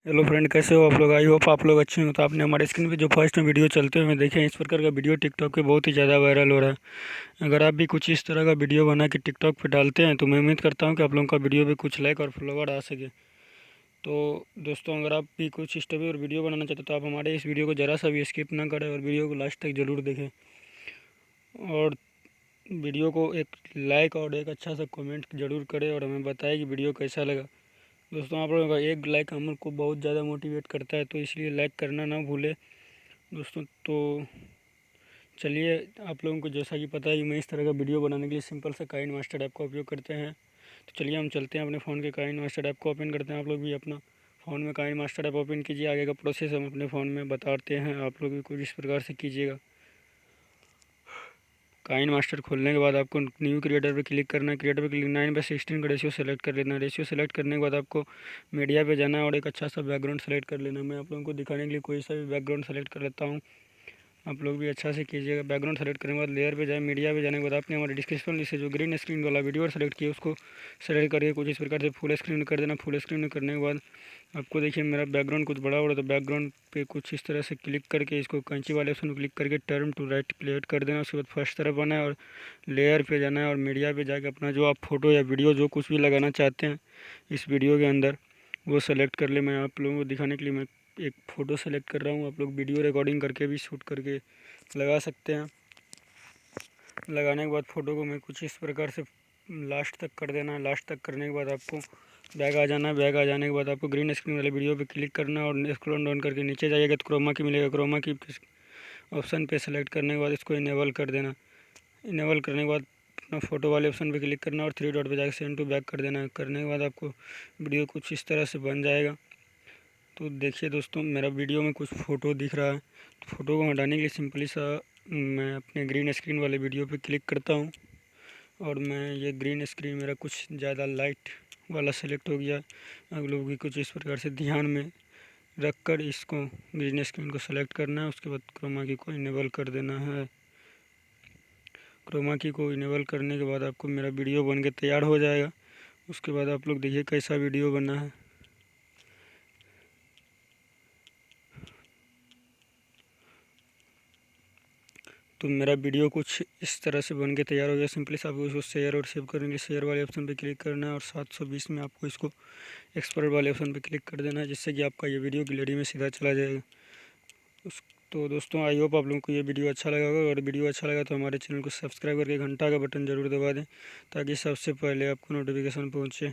Hello friend, कैसे हो आप लोग। आई होप आप लोग अच्छे हो। तो आपने हमारे स्क्रीन पे जो फर्स्ट में वीडियो चलते हुए देखे, इस प्रकार का वीडियो टिकटॉक पे बहुत ही ज़्यादा वायरल हो रहा है। अगर आप भी कुछ इस तरह का वीडियो बना के टिकटॉक पे डालते हैं तो मैं उम्मीद करता हूँ कि आप लोगों का वीडियो पे कुछ लाइक और फॉलोवर आ सके। तो दोस्तों, अगर आप भी कुछ इस टाइप और वीडियो बनाना चाहते हो तो आप हमारे इस वीडियो को ज़रा सा भी स्किप ना करें और वीडियो को लास्ट तक ज़रूर देखें। और वीडियो को एक लाइक और एक अच्छा सा कमेंट ज़रूर करें और हमें बताएं कि वीडियो कैसा लगा। दोस्तों, आप लोगों का एक लाइक हमको बहुत ज़्यादा मोटिवेट करता है, तो इसलिए लाइक करना ना भूलें दोस्तों। तो चलिए, आप लोगों को जैसा कि पता है कि मैं इस तरह का वीडियो बनाने के लिए सिंपल सा काइन मास्टर ऐप का उपयोग करते हैं। तो चलिए हम चलते हैं अपने फ़ोन के काइन मास्टर ऐप को ओपन करते हैं। आप लोग भी अपना फ़ोन में काइन मास्टर ऐप ओपन कीजिए। आगे का प्रोसेस हम अपने फ़ोन में बताते हैं, आप लोग भी कुछ इस प्रकार से कीजिएगा। काइन मास्टर खोलने के बाद आपको न्यू क्रिएटर पे क्लिक करना है। क्रिएटर पे क्लिक 9:16 का रेशियो सेलेक्ट कर लेना है। रेशियो सेलेक्ट करने के बाद आपको मीडिया पे जाना है और एक अच्छा सा बैकग्राउंड सेलेक्ट कर लेना है। मैं आप लोगों को दिखाने के लिए कोई सा भी बैकग्राउंड सेलेक्ट कर लेता हूँ, आप लोग भी अच्छा से कीजिएगा। बैकग्राउंड सेलेक्ट करने के बाद लेयर पे जाए। मीडिया पे जाने के बाद आपने हमारे डिस्क्रिप्शन से जो ग्रीन स्क्रीन वाला वीडियो सेलेक्ट किया उसको सेलेक्ट करके कुछ इस प्रकार से फुल स्क्रीन कर देना। फुल स्क्रीन करने के बाद आपको देखिए मेरा बैकग्राउंड कुछ बड़ा हो रहा है, तो बैकग्राउंड पे कुछ इस तरह से क्लिक करके इसको कैंची वाले ऑप्शन पर क्लिक करके टर्न टू राइट क्लियर कर देना। उसके बाद फर्स्ट तरफ आना है और लेयर पे जाना है और मीडिया पे जाके अपना जो आप फोटो या वीडियो जो कुछ भी लगाना चाहते हैं इस वीडियो के अंदर वो सेलेक्ट कर ले। मैं आप लोगों को दिखाने के लिए मैं एक फ़ोटो सेलेक्ट कर रहा हूँ। आप लोग वीडियो रिकॉर्डिंग करके भी शूट करके लगा सकते हैं। लगाने के बाद फ़ोटो को मैं कुछ इस प्रकार से लास्ट तक कर देना है। लास्ट तक करने के बाद आपको बैग आ जाना है। बैग आ जाने के बाद आपको ग्रीन स्क्रीन वाले वीडियो पे क्लिक करना है और स्क्रॉल डाउन करके नीचे जाइएगा तो क्रोमा की मिलेगा। क्रोमा की ऑप्शन पे सेलेक्ट करने के बाद इसको इनेबल कर देना। इनेबल करने के बाद अपना फ़ोटो वाले ऑप्शन पे क्लिक करना और 3 डॉट पे जाकर सेंड टू बैक कर देना है। करने के बाद आपको वीडियो कुछ इस तरह से बन जाएगा। तो देखिए दोस्तों, मेरा वीडियो में कुछ फ़ोटो दिख रहा है। तो फ़ोटो को हटाने के लिए सिंपली सा मैं अपने ग्रीन स्क्रीन वाले वीडियो पे क्लिक करता हूँ और मैं ये ग्रीन स्क्रीन मेरा कुछ ज़्यादा लाइट वाला सेलेक्ट हो गया। आप लोग भी कुछ इस प्रकार से ध्यान में रख कर इसको ग्रीन स्क्रीन को सेलेक्ट करना है। उसके बाद क्रोमा की को इनेबल कर देना है। क्रोमा की को इनेबल करने के बाद आपको मेरा वीडियो बन के तैयार हो जाएगा। उसके बाद आप लोग देखिए कैसा वीडियो बना है। तो मेरा वीडियो कुछ इस तरह से बन के तैयार हो गया। सिंपली से आपको इसको शेयर और सेव करने के लिए शेयर वाले ऑप्शन पे क्लिक करना है और 720 में आपको इसको एक्सपोर्ट वाले ऑप्शन पे क्लिक कर देना है, जिससे कि आपका ये वीडियो गैलरी में सीधा चला जाएगा। तो दोस्तों, आई होप आप लोगों को ये वीडियो अच्छा लगा होगा। और वीडियो अच्छा लगा तो हमारे चैनल को सब्सक्राइब करके घंटा का बटन ज़रूर दबा दें ताकि सबसे पहले आपको नोटिफिकेशन पहुँचे।